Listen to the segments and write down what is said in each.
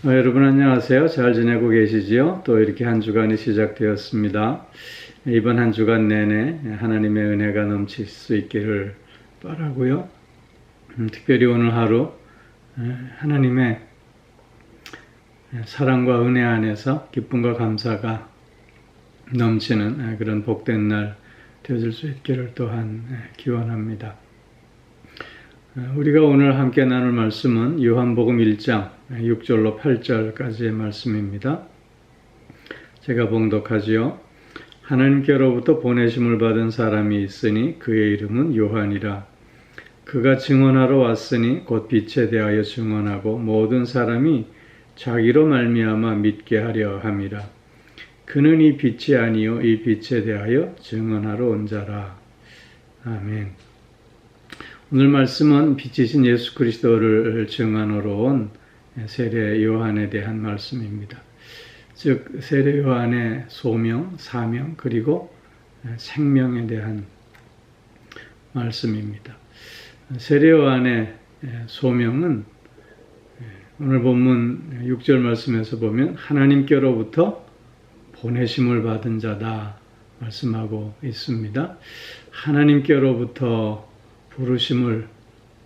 여러분 안녕하세요. 잘 지내고 계시지요? 또 이렇게 한 주간이 시작되었습니다. 이번 한 주간 내내 하나님의 은혜가 넘칠 수 있기를 바라고요. 특별히 오늘 하루 하나님의 사랑과 은혜 안에서 기쁨과 감사가 넘치는 그런 복된 날 되어질 수 있기를 또한 기원합니다. 우리가 오늘 함께 나눌 말씀은 요한복음 1장 6절로 8절까지의 말씀입니다. 제가 봉독하지요. 하나님께로부터 보내심을 받은 사람이 있으니 그의 이름은 요한이라. 그가 증언하러 왔으니 곧 빛에 대하여 증언하고 모든 사람이 자기로 말미암아 믿게 하려 함이라. 그는 이 빛이 아니요 이 빛에 대하여 증언하러 온 자라. 아멘. 오늘 말씀은 빛이신 예수 그리스도를 증언하러 온 세례 요한에 대한 말씀입니다. 즉 세례 요한의 소명, 사명 그리고 생명에 대한 말씀입니다. 세례 요한의 소명은 오늘 본문 6절 말씀에서 보면 하나님께로부터 보내심을 받은 자다 말씀하고 있습니다. 하나님께로부터 부르심을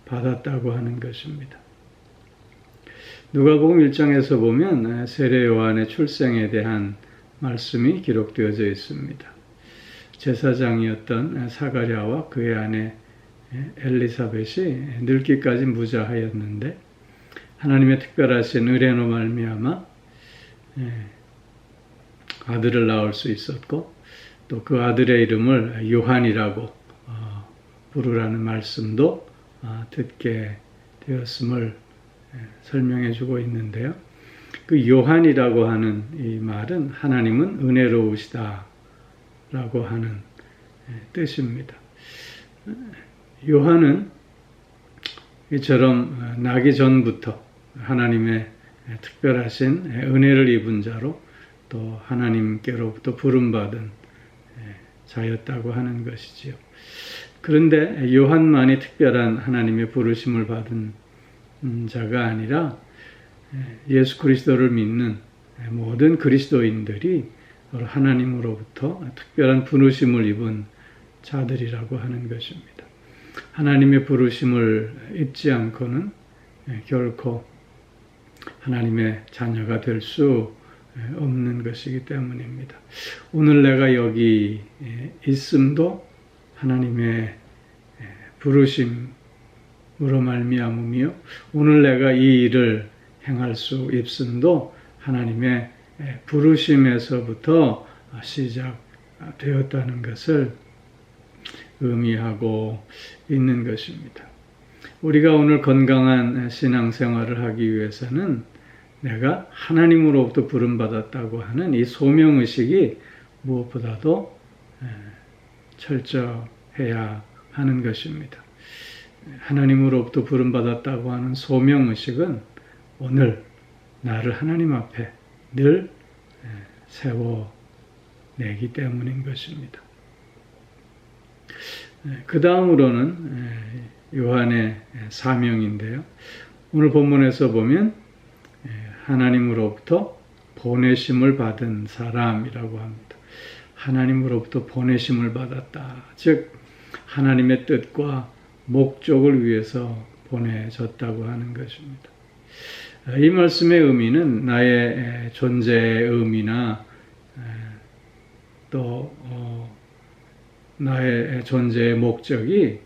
받았다고 하는 것입니다. 누가복음 1장에서 보면 세례 요한의 출생에 대한 말씀이 기록되어져 있습니다. 제사장이었던 사가랴와 그의 아내 엘리사벳이 늙기까지 무자하였는데 하나님의 특별하신 의뢰로 말미암아 아들을 낳을 수 있었고 또 그 아들의 이름을 요한이라고 부르라는 말씀도 듣게 되었음을 설명해 주고 있는데요. 그 요한이라고 하는 이 말은 하나님은 은혜로우시다 라고 하는 뜻입니다. 요한은 이처럼 나기 전부터 하나님의 특별하신 은혜를 입은 자로 또 하나님께로부터 부름받은 자였다고 하는 것이지요. 그런데 요한만이 특별한 하나님의 부르심을 받은 자가 아니라 예수 그리스도를 믿는 모든 그리스도인들이 하나님으로부터 특별한 부르심을 입은 자들이라고 하는 것입니다. 하나님의 부르심을 입지 않고는 결코 하나님의 자녀가 될 수 없는 것이기 때문입니다. 오늘 내가 여기 있음도 하나님의 부르심으로 말미암으며 오늘 내가 이 일을 행할 수 있음도 하나님의 부르심에서부터 시작되었다는 것을 의미하고 있는 것입니다. 우리가 오늘 건강한 신앙생활을 하기 위해서는 내가 하나님으로부터 부름받았다고 하는 이 소명의식이 무엇보다도 철저해야 하는 것입니다. 하나님으로부터 부름받았다고 하는 소명의식은 오늘 나를 하나님 앞에 늘 세워내기 때문인 것입니다. 그 다음으로는 요한의 사명인데요. 오늘 본문에서 보면 하나님으로부터 보내심을 받은 사람이라고 합니다. 하나님으로부터 보내심을 받았다. 즉 하나님의 뜻과 목적을 위해서 보내졌다고 하는 것입니다. 이 말씀의 의미는 나의 존재의 의미나 또 나의 존재의 목적이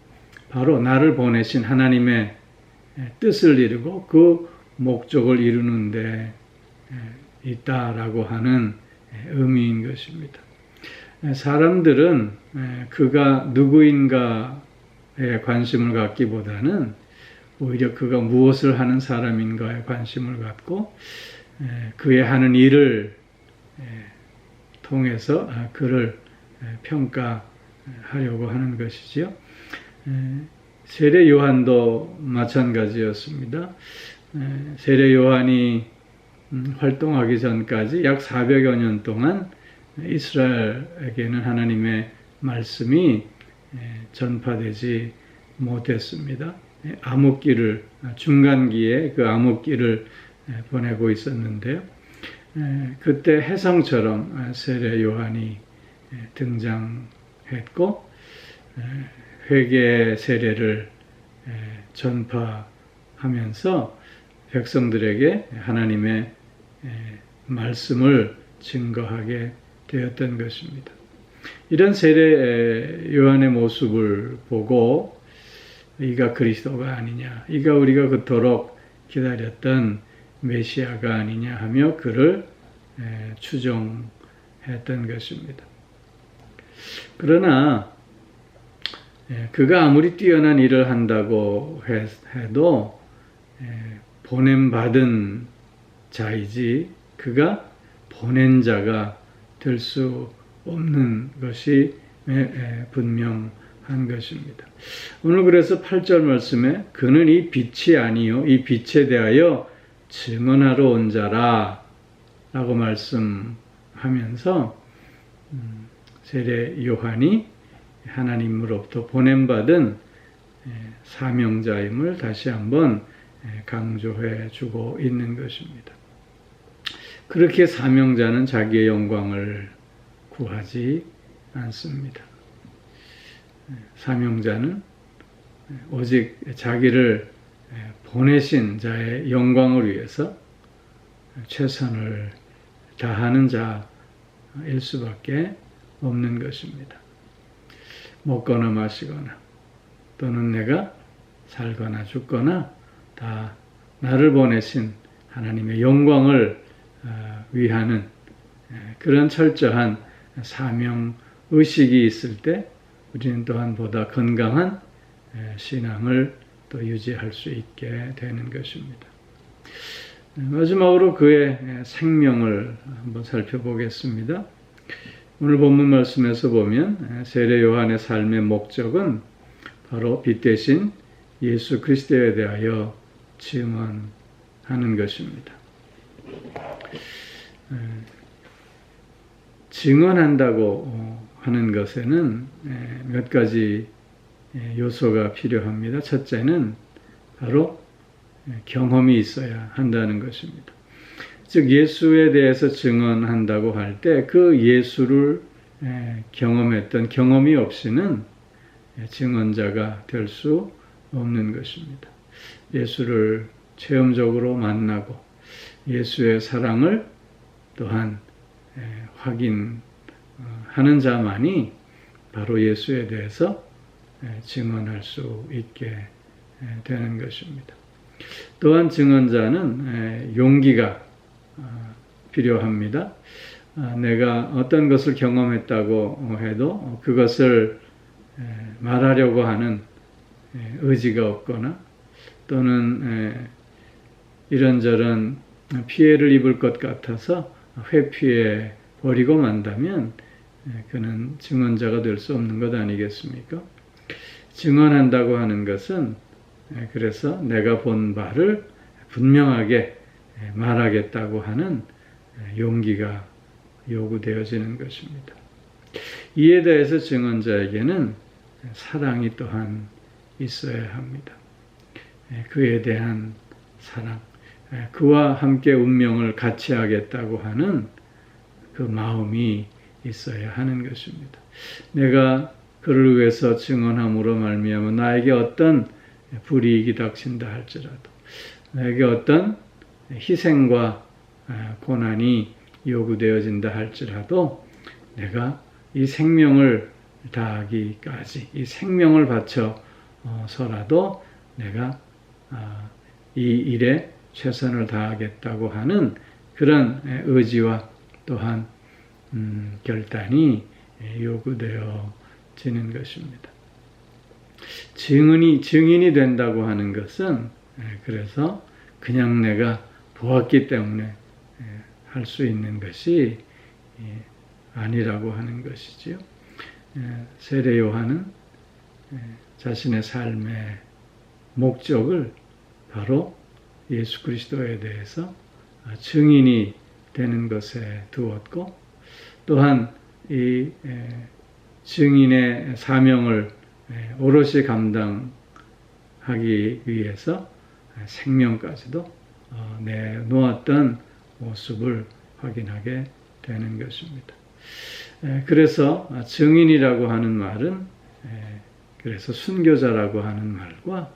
바로 나를 보내신 하나님의 뜻을 이루고 그 목적을 이루는 데 있다라고 하는 의미인 것입니다. 사람들은 그가 누구인가에 관심을 갖기보다는 오히려 그가 무엇을 하는 사람인가에 관심을 갖고 그의 하는 일을 통해서 그를 평가하려고 하는 것이지요. 세례 요한도 마찬가지였습니다. 세례 요한이 활동하기 전까지 약 400여 년 동안 이스라엘에게는 하나님의 말씀이 전파되지 못했습니다. 암흑기를 중간기에 그 암흑기를 보내고 있었는데요. 그때 혜성처럼 세례 요한이 등장했고 회개 세례를 전파하면서 백성들에게 하나님의 말씀을 증거하게 되었던 것입니다. 이런 세례 요한의 모습을 보고 이가 그리스도가 아니냐, 이가 우리가 그토록 기다렸던 메시아가 아니냐 하며 그를 추종했던 것입니다. 그러나 그가 아무리 뛰어난 일을 한다고 해도 보냄받은 자이지 그가 보낸 자가 될 수 없는 것이 분명한 것입니다. 오늘 그래서 8절 말씀에 그는 이 빛이 아니요 이 빛에 대하여 증언하러 온 자라 라고 말씀하면서 세례 요한이 하나님으로부터 보냄받은 사명자임을 다시 한번 강조해 주고 있는 것입니다. 그렇게 사명자는 자기의 영광을 구하지 않습니다. 사명자는 오직 자기를 보내신 자의 영광을 위해서 최선을 다하는 자일 수밖에 없는 것입니다. 먹거나 마시거나 또는 내가 살거나 죽거나 다 나를 보내신 하나님의 영광을 위하는 그런 철저한 사명의식이 있을 때 우리는 또한 보다 건강한 신앙을 또 유지할 수 있게 되는 것입니다. 마지막으로 그의 생명을 한번 살펴보겠습니다. 오늘 본문 말씀에서 보면 세례 요한의 삶의 목적은 바로 빛 대신 예수 그리스도에 대하여 증언하는 것입니다. 증언한다고 하는 것에는 몇 가지 요소가 필요합니다. 첫째는 바로 경험이 있어야 한다는 것입니다. 즉 예수에 대해서 증언한다고 할 때 그 예수를 경험했던 경험이 없이는 증언자가 될 수 없는 것입니다. 예수를 체험적으로 만나고 예수의 사랑을 또한 확인하는 자만이 바로 예수에 대해서 증언할 수 있게 되는 것입니다. 또한 증언자는 용기가 필요합니다. 내가 어떤 것을 경험했다고 해도 그것을 말하려고 하는 의지가 없거나 또는 이런저런 피해를 입을 것 같아서 회피해 버리고 만다면 그는 증언자가 될 수 없는 것 아니겠습니까? 증언한다고 하는 것은 그래서 내가 본 바를 분명하게 말하겠다고 하는 용기가 요구되어지는 것입니다. 이에 대해서 증언자에게는 사랑이 또한 있어야 합니다. 그에 대한 사랑, 그와 함께 운명을 같이 하겠다고 하는 그 마음이 있어야 하는 것입니다. 내가 그를 위해서 증언함으로 말미암아 나에게 어떤 불이익이 닥친다 할지라도 나에게 어떤 희생과 고난이 요구되어진다 할지라도 내가 이 생명을 다하기까지 이 생명을 바쳐서라도 내가 이 일에 최선을 다하겠다고 하는 그런 의지와 또한 결단이 요구되어지는 것입니다. 증인이 된다고 하는 것은 그래서 그냥 내가 보았기 때문에 할 수 있는 것이 아니라고 하는 것이지요. 세례 요한은 자신의 삶의 목적을 바로 예수 그리스도에 대해서 증인이 되는 것에 두었고 또한 이 증인의 사명을 오롯이 감당하기 위해서 생명까지도 내놓았던 모습을 확인하게 되는 것입니다. 그래서 증인이라고 하는 말은 그래서 순교자라고 하는 말과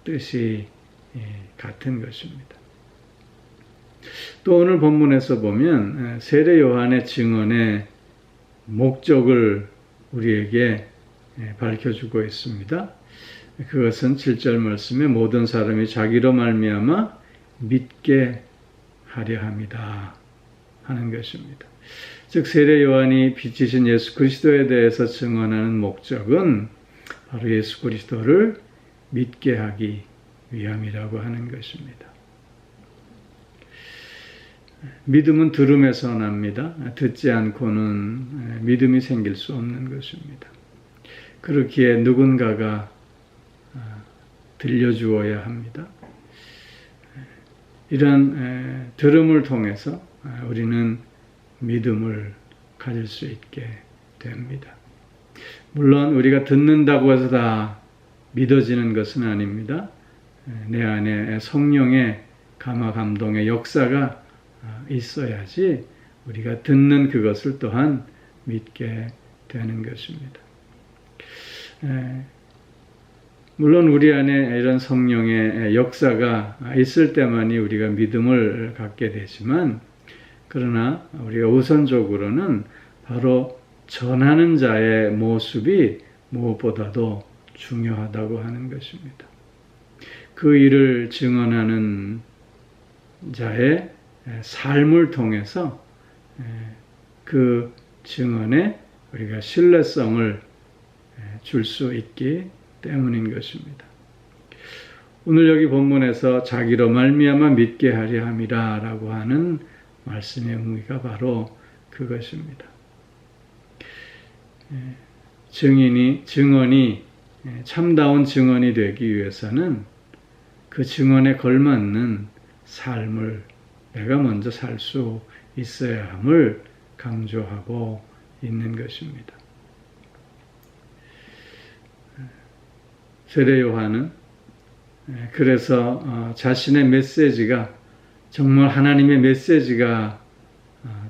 뜻이 같은 것입니다. 또 오늘 본문에서 보면 세례 요한의 증언의 목적을 우리에게 밝혀주고 있습니다. 그것은 7절 말씀에 모든 사람이 자기로 말미암아 믿게 하려 함이다 하는 것입니다. 즉 세례 요한이 빛이신 예수 그리스도에 대해서 증언하는 목적은 바로 예수 그리스도를 믿게 하기 위함이라고 하는 것입니다. 믿음은 들음에서 납니다. 듣지 않고는 믿음이 생길 수 없는 것입니다. 그렇기에 누군가가 들려주어야 합니다. 이런 들음을 통해서 우리는 믿음을 가질 수 있게 됩니다. 물론 우리가 듣는다고 해서 다 믿어지는 것은 아닙니다. 내 안에 성령의 감화 감동의 역사가 있어야지 우리가 듣는 그것을 또한 믿게 되는 것입니다. 물론 우리 안에 이런 성령의 역사가 있을 때만이 우리가 믿음을 갖게 되지만 그러나 우리가 우선적으로는 바로 전하는 자의 모습이 무엇보다도 중요하다고 하는 것입니다. 그 일을 증언하는 자의 삶을 통해서 그 증언에 우리가 신뢰성을 줄 수 있기 때문인 것입니다. 오늘 여기 본문에서 자기로 말미암아 믿게 하려 함이라 라고 하는 말씀의 의미가 바로 그것입니다. 증언이 참다운 증언이 되기 위해서는 그 증언에 걸맞는 삶을 내가 먼저 살 수 있어야 함을 강조하고 있는 것입니다. 세례 요한은 그래서 자신의 메시지가 정말 하나님의 메시지가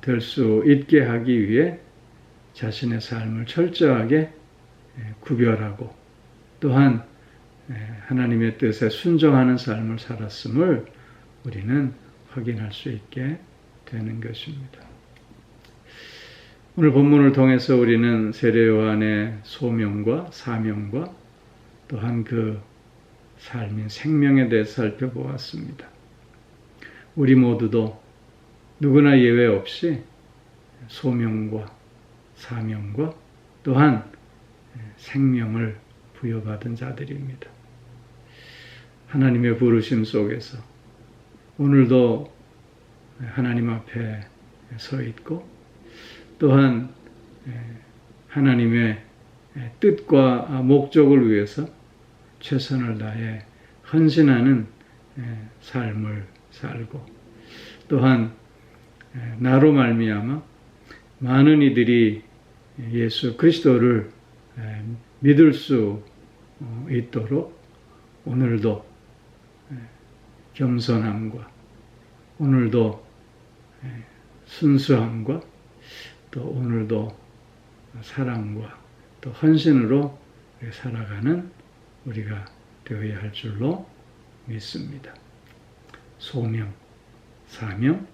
될 수 있게 하기 위해 자신의 삶을 철저하게 구별하고 또한 하나님의 뜻에 순종하는 삶을 살았음을 우리는 확인할 수 있게 되는 것입니다. 오늘 본문을 통해서 우리는 세례 요한의 소명과 사명과 또한 그 삶인 생명에 대해서 살펴보았습니다. 우리 모두도 누구나 예외 없이 소명과 사명과 또한 생명을 부여받은 자들입니다. 하나님의 부르심 속에서 오늘도 하나님 앞에 서 있고 또한 하나님의 뜻과 목적을 위해서 최선을 다해 헌신하는 삶을 살고 또한 나로 말미암아 많은 이들이 예수 그리스도를 믿을 수 있도록 오늘도 겸손함과 오늘도 순수함과 또 오늘도 사랑과 또 헌신으로 살아가는 우리가 되어야 할 줄로 믿습니다. 소명, 사명,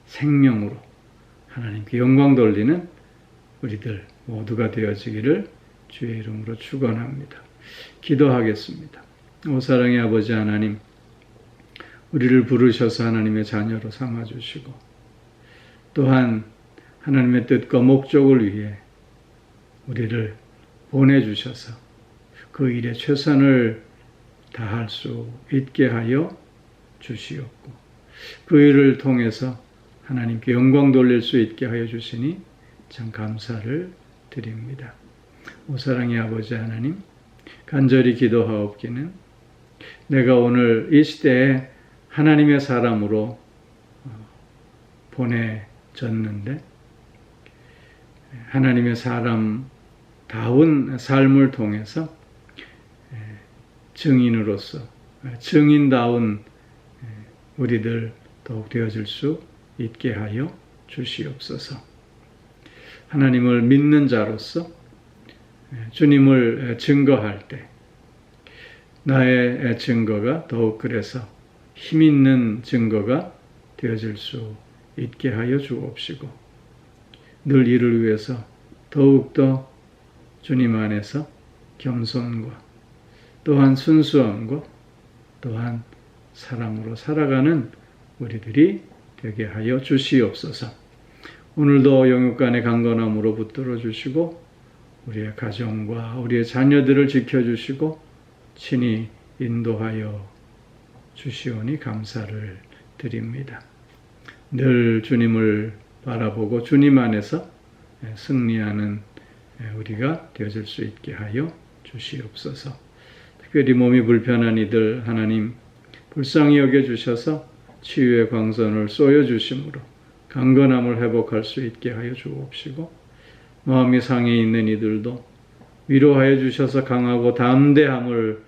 생명으로 하나님께 영광 돌리는 우리들 모두가 되어지기를 주의 이름으로 축원합니다. 기도하겠습니다. 오 사랑의 아버지 하나님, 우리를 부르셔서 하나님의 자녀로 삼아주시고 또한 하나님의 뜻과 목적을 위해 우리를 보내주셔서 그 일에 최선을 다할 수 있게 하여 주시옵고 그 일을 통해서 하나님께 영광 돌릴 수 있게 하여 주시니 참 감사를 드립니다. 오 사랑의 아버지 하나님, 간절히 기도하옵기는 내가 오늘 이 시대에 하나님의 사람으로 보내졌는데 하나님의 사람다운 삶을 통해서 증인으로서 증인다운 우리들 더욱 되어질 수 있게 하여 주시옵소서. 하나님을 믿는 자로서 주님을 증거할 때 나의 증거가 더욱 그래서 힘있는 증거가 되어질 수 있게 하여 주옵시고 늘 이를 위해서 더욱더 주님 안에서 겸손과 또한 순수함과 또한 사랑으로 살아가는 우리들이 되게 하여 주시옵소서. 오늘도 영육간의 강건함으로 붙들어 주시고 우리의 가정과 우리의 자녀들을 지켜주시고 친히 인도하여 주시오니 감사를 드립니다. 늘 주님을 바라보고 주님 안에서 승리하는 우리가 되어질 수 있게 하여 주시옵소서. 특별히 몸이 불편한 이들 하나님 불쌍히 여겨주셔서 치유의 광선을 쏘여주심으로 강건함을 회복할 수 있게 하여 주옵시고 마음이 상해 있는 이들도 위로하여 주셔서 강하고 담대함을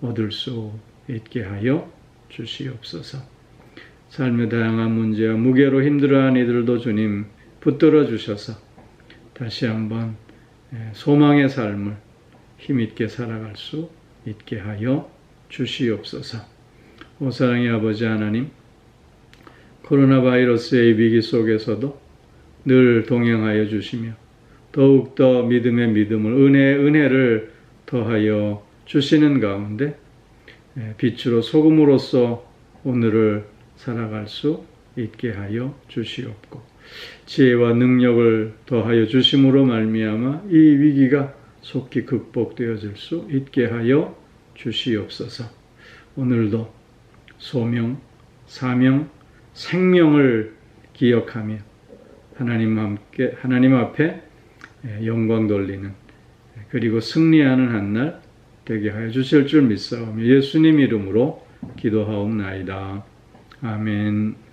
얻을 수 있게 하여 주시옵소서. 삶의 다양한 문제와 무게로 힘들어하는 이들도 주님 붙들어 주셔서 다시 한번 소망의 삶을 힘있게 살아갈 수 있게 하여 주시옵소서. 오 사랑의 아버지 하나님, 코로나 바이러스의 위기 속에서도 늘 동행하여 주시며 더욱더 믿음의 믿음을 은혜의 은혜를 더하여 주시는 가운데 빛으로 소금으로써 오늘을 살아갈 수 있게 하여 주시옵고 지혜와 능력을 더하여 주심으로 말미암아 이 위기가 속히 극복되어질 수 있게 하여 주시옵소서. 오늘도 소명, 사명, 생명을 기억하며 하나님 앞에 영광 돌리는 그리고 승리하는 한날 되게 하여 주실 줄 믿사오며 예수님 이름으로 기도하옵나이다. 아멘.